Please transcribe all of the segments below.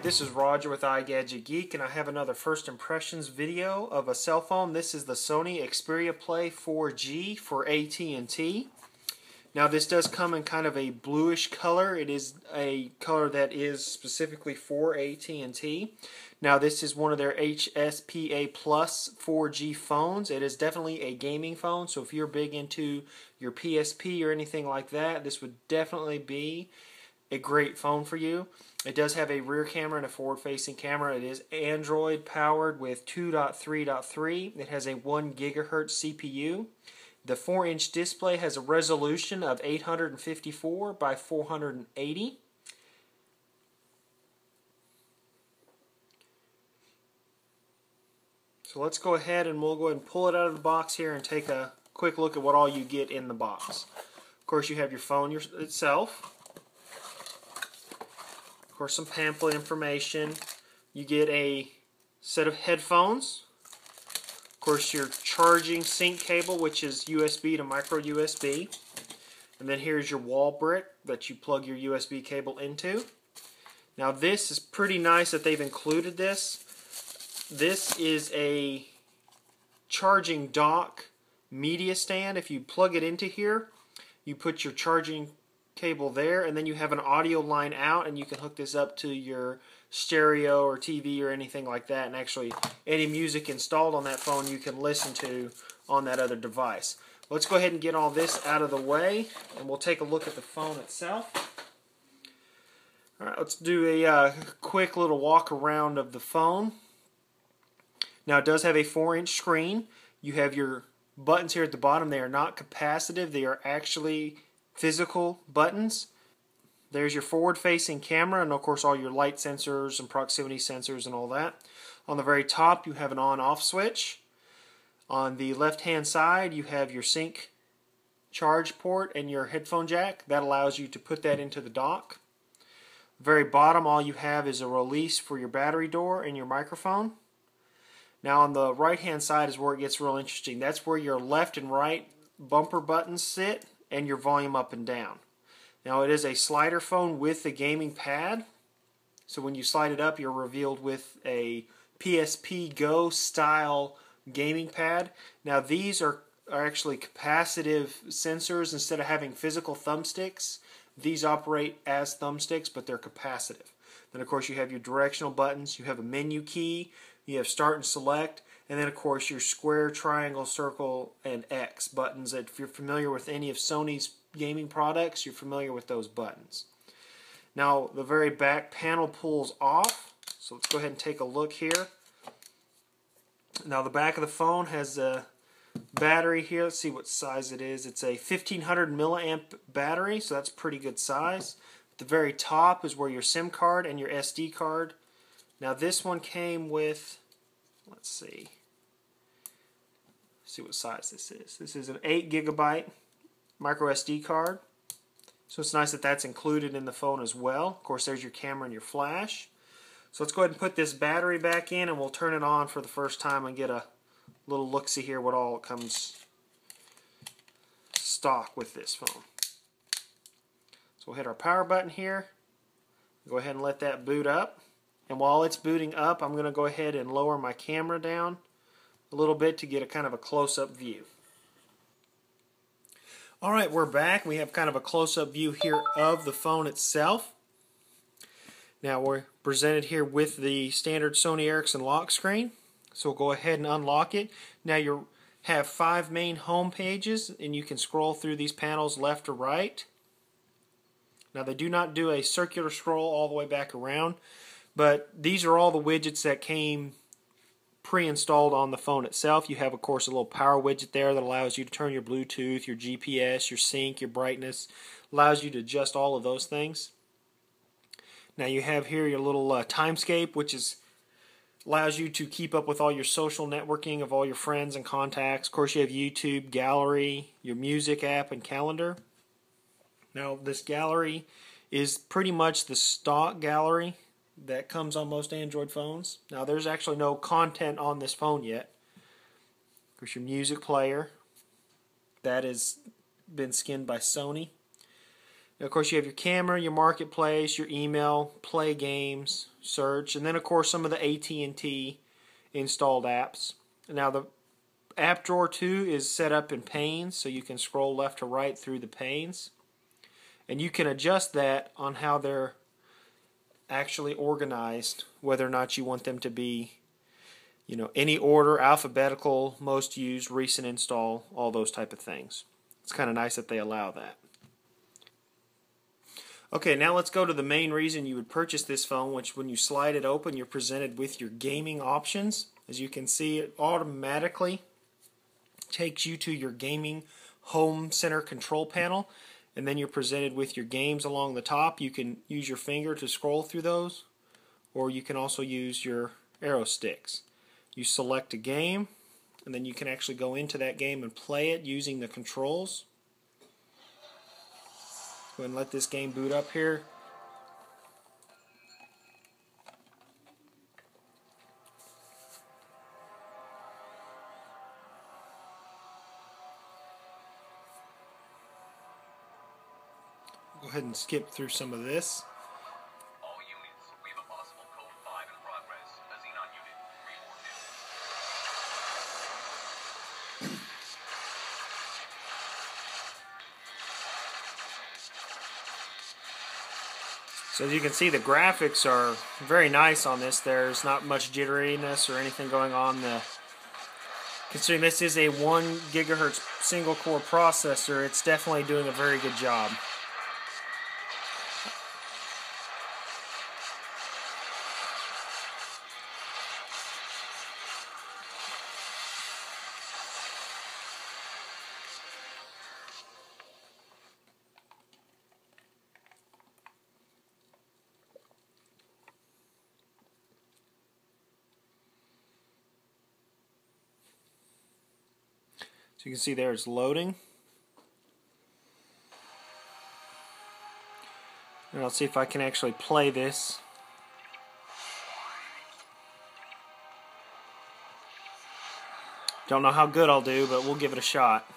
Alright, this is Roger with igadgetgeek, and I have another first impressions video of a cell phone. This is the Sony Xperia Play 4G for AT&T. Now this does come in kind of a bluish color. It is a color that is specifically for AT&T. Now this is one of their HSPA Plus 4G phones. It is definitely a gaming phone, so if you're big into your PSP or anything like that, this would definitely be a great phone for you. It does have a rear camera and a forward-facing camera. It is Android powered with 2.3.3. It has a 1 GHz CPU. The 4-inch display has a resolution of 854 by 480. So let's go ahead and we'll go ahead and pull it out of the box here and take a quick look at what all you get in the box. Of course, you have your phone itself. Of course, some pamphlet information. You get a set of headphones. Of course, your charging sync cable, which is USB to micro USB. And then here's your wall brick that you plug your USB cable into. Now this is pretty nice that they've included this. This is a charging dock media stand. If you plug it into here, you put your charging cable there, and then you have an audio line out, and you can hook this up to your stereo or TV or anything like that, and actually any music installed on that phone you can listen to on that other device. Let's go ahead and get all this out of the way, and we'll take a look at the phone itself. Alright, let's do a quick little walk around of the phone. Now it does have a 4-inch screen. You have your buttons here at the bottom. They are not capacitive. They are actually physical buttons. There's your forward-facing camera, and of course all your light sensors and proximity sensors and all that. On the very top you have an on-off switch. On the left-hand side you have your sync charge port and your headphone jack. That allows you to put that into the dock. The very bottom, all you have is a release for your battery door and your microphone. Now on the right-hand side is where it gets real interesting. That's where your left and right bumper buttons sit, and your volume up and down. Now it is a slider phone with a gaming pad, so when you slide it up you're revealed with a PSP Go style gaming pad. Now these are actually capacitive sensors. Instead of having physical thumbsticks, these operate as thumbsticks, but they're capacitive. Then of course you have your directional buttons, you have a menu key, you have start and select, and then of course your square, triangle, circle, and X buttons. If you're familiar with any of Sony's gaming products, you're familiar with those buttons. Now the very back panel pulls off, so let's go ahead and take a look here. Now the back of the phone has a battery here. Let's see what size it is. It's a 1500 milliamp battery, so that's pretty good size. At the very top is where your SIM card and your SD card. Now this one came with, let's see what size this is. This is an 8 GB micro SD card. So it's nice that that's included in the phone as well. Of course there's your camera and your flash. So let's go ahead and put this battery back in, and we'll turn it on for the first time and get a little look-see here what all comes stock with this phone. So we'll hit our power button here. Go ahead and let that boot up. And while it's booting up, I'm going to go ahead and lower my camera down a little bit to get a kind of a close-up view. Alright, we're back. We have kind of a close-up view here of the phone itself. Now we're presented here with the standard Sony Ericsson lock screen. So we'll go ahead and unlock it. Now you have 5 main home pages, and you can scroll through these panels left or right. Now they do not do a circular scroll all the way back around, but these are all the widgets that came pre-installed on the phone itself. You have, of course, a little power widget there that allows you to turn your Bluetooth, your GPS, your sync, your brightness. Allows you to adjust all of those things. Now you have here your little timescape, which allows you to keep up with all your social networking of all your friends and contacts. Of course, you have YouTube, gallery, your music app, and calendar. Now this gallery is pretty much the stock gallery that comes on most Android phones. Now there's actually no content on this phone yet. Of course, your music player, that has been skinned by Sony. Now, of course, you have your camera, your marketplace, your email, play games, search, and then of course some of the AT&T installed apps. Now the app drawer too is set up in panes, so you can scroll left to right through the panes, and you can adjust that on how they're actually organized, whether or not you want them to be, any order, alphabetical, most used, recent install, all those type of things. It's kind of nice that they allow that. Okay, now let's go to the main reason you would purchase this phone, which when you slide it open, you're presented with your gaming options. As you can see, it automatically takes you to your gaming home center control panel, and then you're presented with your games along the top. You can use your finger to scroll through those, or you can also use your arrow sticks. You select a game, and then you can actually go into that game and play it using the controls. Go ahead and let this game boot up here. Go ahead and skip through some of this. All units, we have a possible code 5 in progress. A Xenon unit 342. So as you can see, the graphics are very nice on this. There's not much jitteriness or anything going on. Considering this is a 1 gigahertz single core processor, it's definitely doing a very good job. So you can see there it's loading. And I'll see if I can actually play this. Don't know how good I'll do, but we'll give it a shot.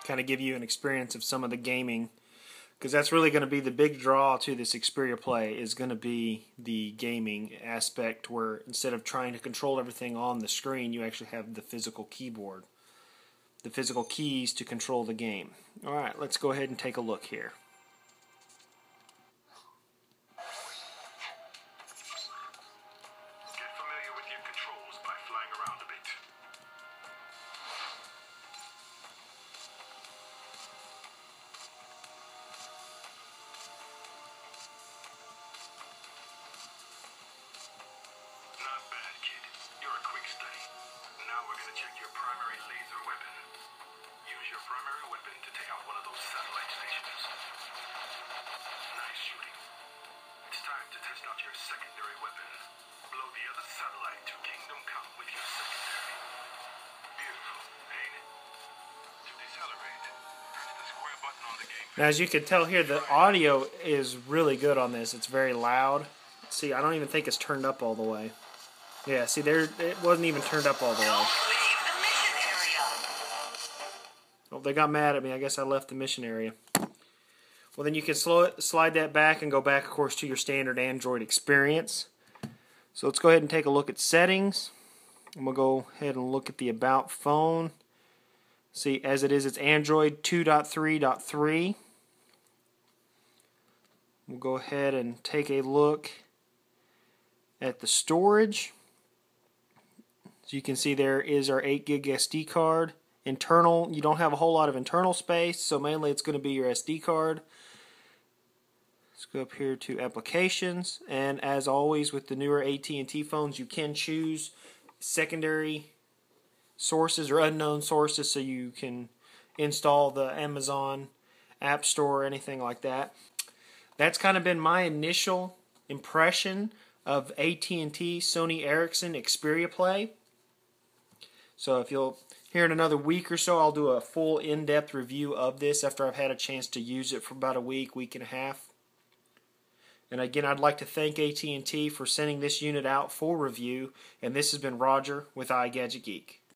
Kind of give you an experience of some of the gaming, because that's really going to be the big draw to this Xperia Play, is going to be the gaming aspect, where instead of trying to control everything on the screen, you actually have the physical keyboard, the physical keys to control the game. Alright, let's go ahead and take a look here. Get familiar with your controls by flying around a bit. Not bad, kid. You're a quick study. Now we're going to check your primary laser weapon. Use your primary weapon to take out one of those satellite stations. Nice shooting. It's time to test out your secondary weapon. Blow the other satellite to Kingdom Come with your secondary. Beautiful, ain't it? To decelerate, press the square button on the game. Now, as you can tell here, the audio is really good on this. It's very loud. See, I don't even think it's turned up all the way. Yeah, see, there, it wasn't even turned up all the way. Oh, they got mad at me. I guess I left the mission area. Well, then you can slide that back and go back, of course, to your standard Android experience. So let's go ahead and take a look at settings. And we'll go ahead and look at the About phone. See, as it is, it's Android 2.3.3. We'll go ahead and take a look at the storage. So you can see there is our 8 gig SD card. Internal, you don't have a whole lot of internal space, so mainly it's going to be your SD card. Let's go up here to applications, and as always with the newer AT&T phones, you can choose secondary sources or unknown sources, so you can install the Amazon App Store or anything like that. That's kind of been my initial impression of AT&T Sony Ericsson Xperia Play. So if you'll hear in another week or so, I'll do a full in-depth review of this after I've had a chance to use it for about a week, week and a half. And again, I'd like to thank AT&T for sending this unit out for review. And this has been Roger with iGadgetGeek.